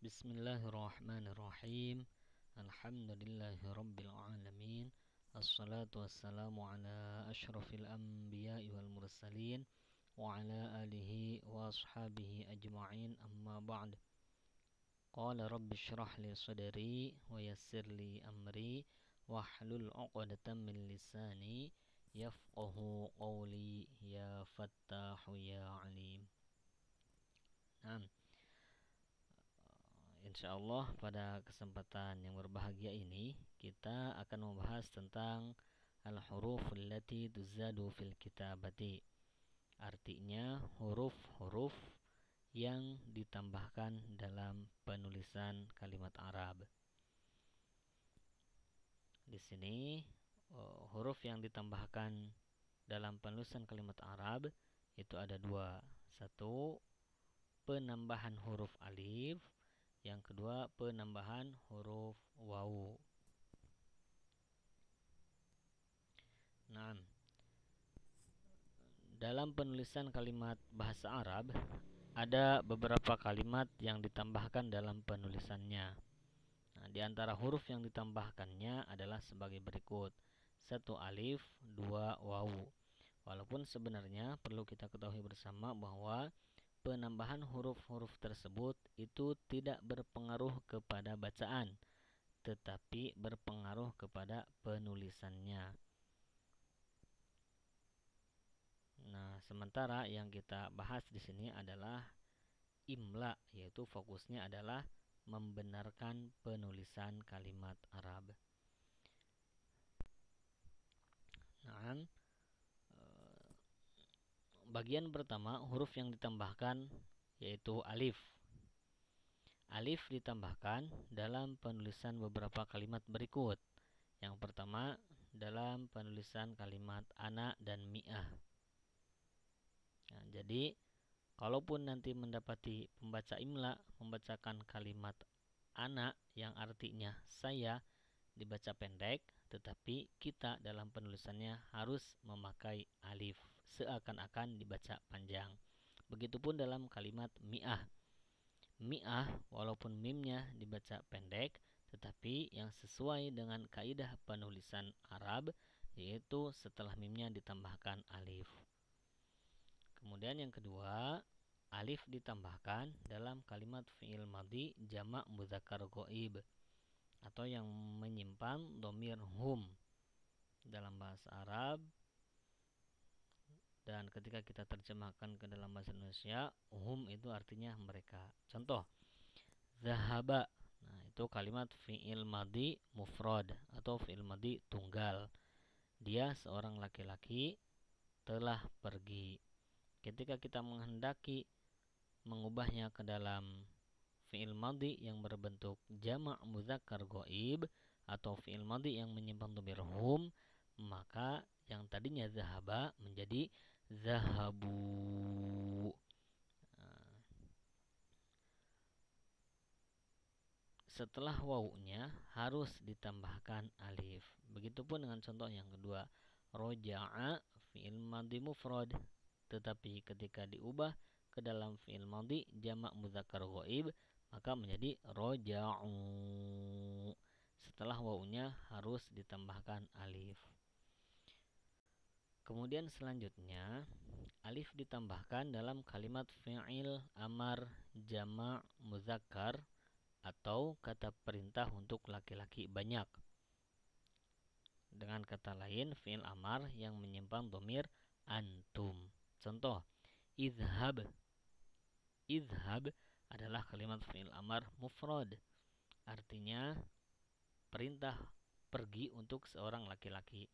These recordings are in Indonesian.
Bismillahirrahmanirrahim. Alhamdulillahirabbil alamin. Assalatu wassalamu ala asyrafil anbiya'i wal mursalin wa ala alihi wa ashabihi ajma'in, amma ba'd. Qala rabbi shrah li sadri wa yassir li amri wahlul 'uqdatam min lisani yafqahu qawli ya fattahu ya alim. Insyaallah pada kesempatan yang berbahagia ini kita akan membahas tentang al-huruful lati tuzadu fil kitabati. Artinya huruf-huruf yang ditambahkan dalam penulisan kalimat Arab. Di sini huruf yang ditambahkan dalam penulisan kalimat Arab itu ada dua. Satu, penambahan huruf alif. Yang kedua, penambahan huruf wawu. Nah, dalam penulisan kalimat bahasa Arab ada beberapa kalimat yang ditambahkan dalam penulisannya. Nah, di antara huruf yang ditambahkannya adalah sebagai berikut: 1 alif, 2 wawu. Walaupun sebenarnya perlu kita ketahui bersama bahwa penambahan huruf-huruf tersebut itu tidak berpengaruh kepada bacaan, tetapi berpengaruh kepada penulisannya. Nah, sementara yang kita bahas di sini adalah imla, yaitu fokusnya adalah membenarkan penulisan kalimat Arab. Nah, bagian pertama huruf yang ditambahkan yaitu alif. Alif ditambahkan dalam penulisan beberapa kalimat berikut. Yang pertama dalam penulisan kalimat ana dan mi'ah. Nah, jadi kalaupun nanti mendapati pembaca imla membacakan kalimat ana yang artinya saya dibaca pendek, tetapi kita dalam penulisannya harus memakai alif, seakan-akan dibaca panjang. Begitupun dalam kalimat mi'ah. Mi'ah walaupun mimnya dibaca pendek, tetapi yang sesuai dengan kaidah penulisan Arab yaitu setelah mimnya ditambahkan alif. Kemudian yang kedua, alif ditambahkan dalam kalimat fi'il madhi jamak mudzakkar ghaib atau yang menyimpan dhamir hum dalam bahasa Arab, dan ketika kita terjemahkan ke dalam bahasa Indonesia, hum itu artinya mereka. Contoh, zahaba. Nah, itu kalimat fi'il madhi mufrad atau fi'il madhi tunggal. Dia seorang laki-laki telah pergi. Ketika kita menghendaki mengubahnya ke dalam fi'il madhi yang berbentuk jamak mudzakkar ghaib atau fi'il madhi yang menyimpan dhamir hum, maka yang tadinya zahaba menjadi zahabu. Setelah wawunya harus ditambahkan alif. Begitupun dengan contoh yang kedua, roja'a fi'il madhi mufrad, tetapi ketika diubah ke dalam fi'il madhi jamak mudzakkar ghaib maka menjadi roja'u. Setelah wawunya harus ditambahkan alif. Kemudian selanjutnya alif ditambahkan dalam kalimat fi'il amar jamak mudzakkar atau kata perintah untuk laki-laki banyak. Dengan kata lain, fi'il amar yang menyimpan dhamir antum. Contoh, idhab. Idhab adalah kalimat fi'il amar mufrad. Artinya perintah pergi untuk seorang laki-laki.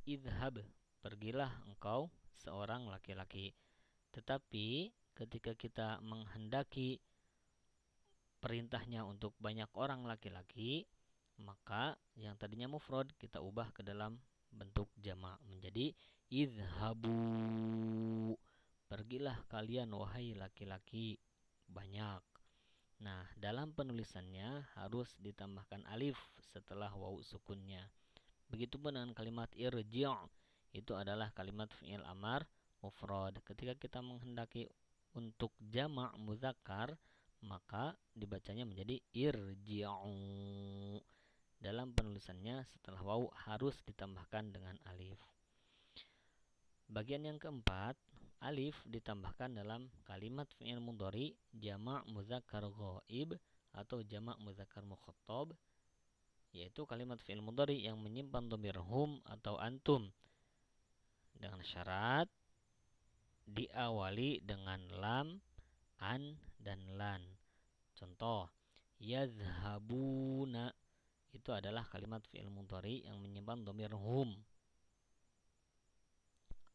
Idhab, pergilah engkau seorang laki-laki. Tetapi ketika kita menghendaki perintahnya untuk banyak orang laki-laki, maka yang tadinya mufrad kita ubah ke dalam bentuk jamak menjadi idhabu. Pergilah kalian wahai laki-laki banyak. Nah, dalam penulisannya harus ditambahkan alif setelah wawu sukunnya. Begitupun dengan kalimat irji', itu adalah kalimat fi'il amar mufrad. Ketika kita menghendaki untuk jamak mudzakkar, maka dibacanya menjadi irji'u. Dalam penulisannya setelah wawu harus ditambahkan dengan alif. Bagian yang keempat, alif ditambahkan dalam kalimat fi'il mudhari jamak mudzakkar ghaib atau jamak mudzakkar mukhattab, yaitu kalimat fi'il mudhari yang menyimpan dhamir hum atau antum dengan syarat diawali dengan lam, an, dan lan. Contoh, yazhabuna itu adalah kalimat fi'il mudhari yang menyimpan dhamir hum.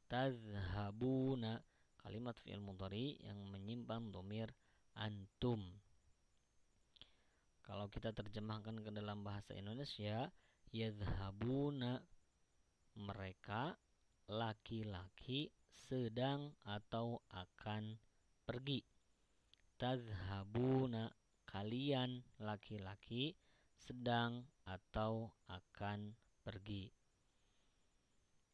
Tazhabuna kalimat fi'il mudhari yang menyimpan dhamir antum. Kalau kita terjemahkan ke dalam bahasa Indonesia, yazhabuna mereka laki-laki sedang atau akan pergi. Tazhabuna kalian laki-laki sedang atau akan pergi.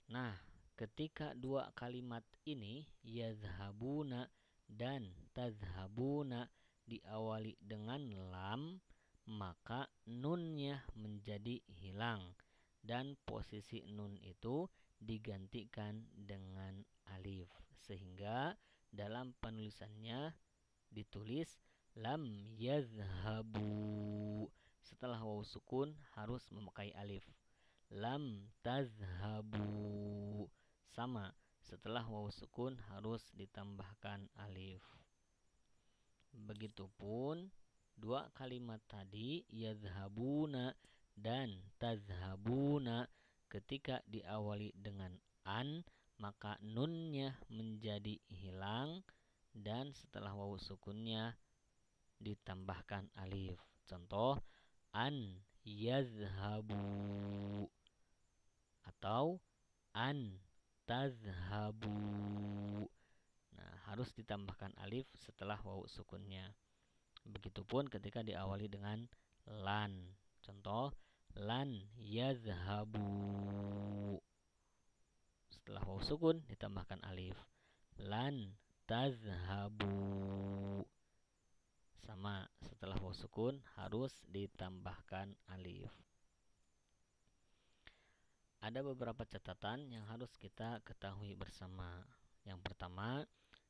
Nah, ketika dua kalimat ini yazhabuna dan tazhabuna diawali dengan lam, maka nunnya menjadi hilang dan posisi nun itu digantikan dengan alif, sehingga dalam penulisannya ditulis lam yazhabu. Setelah wawu sukun harus memakai alif. Lam tazhabu. Sama, setelah wawu sukun harus ditambahkan alif. Begitupun dua kalimat tadi yazhabuna dan tazhabuna ketika diawali dengan an, maka nunnya menjadi hilang dan setelah wawu sukunnya ditambahkan alif. Contoh, an yazhabu atau an tazhabu. Nah, harus ditambahkan alif setelah wawu sukunnya. Begitupun ketika diawali dengan lan. Contoh, lan yazhabu. Setelah wawu sukun ditambahkan alif. Lan tazhabu. Sama, setelah wawu sukun harus ditambahkan alif. Ada beberapa catatan yang harus kita ketahui bersama. Yang pertama,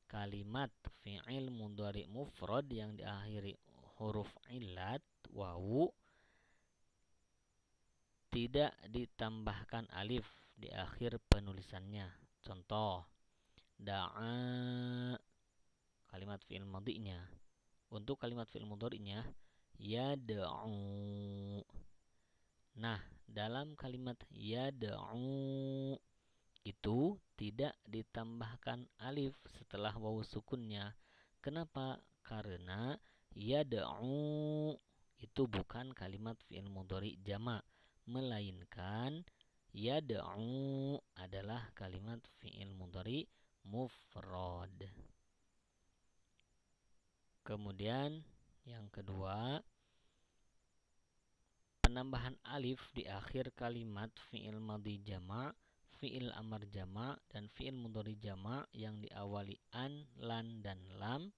kalimat fi'il mudhari mufrad yang diakhiri huruf illat wawu tidak ditambahkan alif di akhir penulisannya. Contoh, da'a kalimat fi'il madhinya. Untuk kalimat fi'il mudhari'nya yad'u. Nah, dalam kalimat yad'u itu tidak ditambahkan alif setelah wawu sukunnya. Kenapa? Karena yad'u itu bukan kalimat fi'il mudhari jamak, melainkan yad'u adalah kalimat fi'il mudhari mufrad. Kemudian yang kedua, penambahan alif di akhir kalimat fi'il madhi jamak, fi'il amar jamak, dan fi'il mudhari jamak yang diawali an, lan, dan lam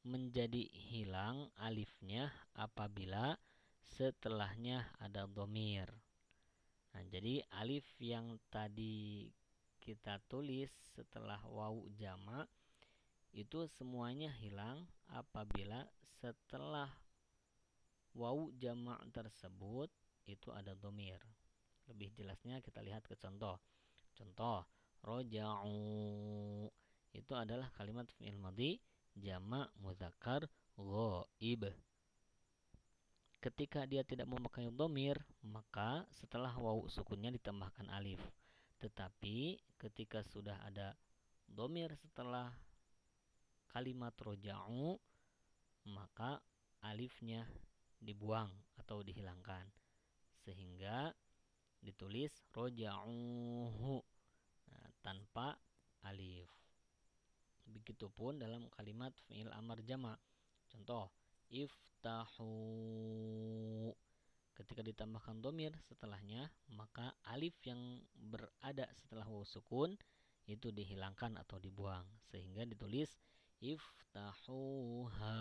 menjadi hilang alifnya apabila setelahnya ada dhamir. Nah, jadi alif yang tadi kita tulis setelah wawu jamak itu semuanya hilang apabila setelah wawu jamak tersebut itu ada dhamir. Lebih jelasnya kita lihat ke contoh. Contoh, roja'u itu adalah kalimat fi'il madhi jamak mudzakkar ghaib. Ketika dia tidak memakai dhamir, maka setelah wawu sukunnya ditambahkan alif. Tetapi ketika sudah ada dhamir setelah kalimat roja'u, maka alifnya dibuang atau dihilangkan, sehingga ditulis roja'uhu tanpa alif. Begitupun dalam kalimat fi'il amar jamak. Contoh, iftahu. Ketika ditambahkan dhamir setelahnya, maka alif yang berada setelah wawu sukun itu dihilangkan atau dibuang, sehingga ditulis Iftahuha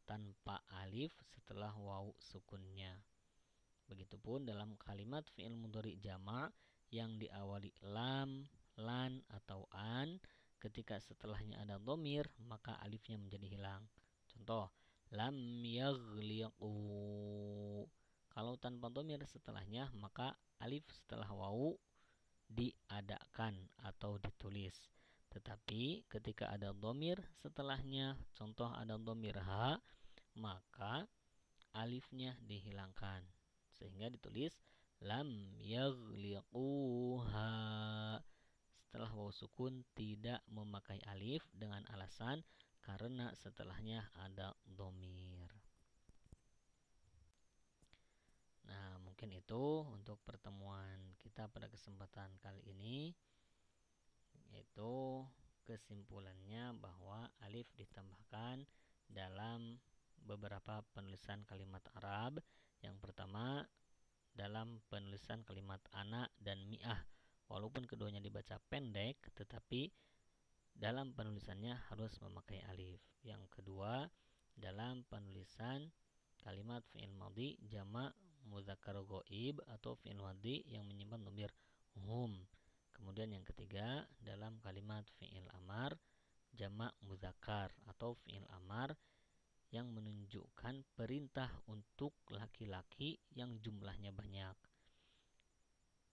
tanpa alif setelah wawu sukunnya. Begitupun dalam kalimat fi'il mudhari jama' yang diawali lam, lan atau an, ketika setelahnya ada dhamir maka alifnya menjadi hilang. Contoh, lam yaghliqu. Kalau tanpa dhamir setelahnya maka alif setelah wawu diadakan atau ditulis. Tetapi ketika ada dhamir setelahnya, contoh ada dhamir ha, maka alifnya dihilangkan sehingga ditulis lam yaghliquha. Setelah wawu sukun tidak memakai alif dengan alasan karena setelahnya ada dhamir. Nah, mungkin itu untuk pertemuan kita pada kesempatan kali ini, yaitu kesimpulannya bahwa alif ditambahkan dalam beberapa penulisan kalimat Arab. Yang pertama dalam penulisan kalimat ana dan mi'ah, walaupun keduanya dibaca pendek tetapi dalam penulisannya harus memakai alif. Yang kedua dalam penulisan kalimat fi'il madhi jamak mudzakkar ghaib atau fi'il madhi yang menyimpan dhamir hum. Kemudian yang ketiga dalam kalimat fi'il amar jamak mudzakkar atau fi'il amar yang menunjukkan perintah untuk laki-laki yang jumlahnya banyak.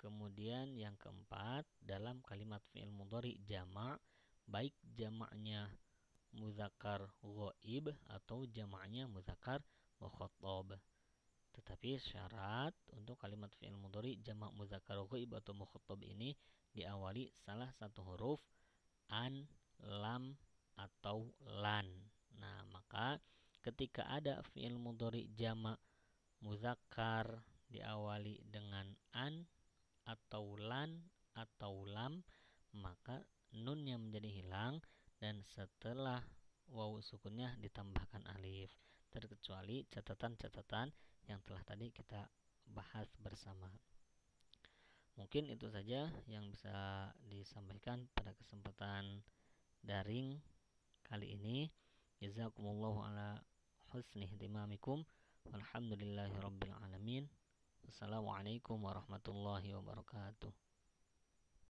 Kemudian yang keempat dalam kalimat fi'il mudhari jamak, baik jamaknya mudzakkar ghaib atau jamaknya mudzakkar mukhaththab. Tetapi syarat untuk kalimat fi'il mudhari jamak mudzakkar ghaib atau mukhaththab ini diawali salah satu huruf an, lam atau lan. Nah, maka ketika ada fi'il mudhari jamak mudzakkar diawali dengan an atau lan atau lam, maka nunnya menjadi hilang dan setelah wawu sukunnya ditambahkan alif, terkecuali catatan-catatan yang telah tadi kita bahas bersama. Mungkin itu saja yang bisa disampaikan pada kesempatan daring kali ini. Jazakumullahu ala husni ihtimamikum. Walhamdulillahirabbil alamin. Wassalamualaikum warahmatullahi wabarakatuh.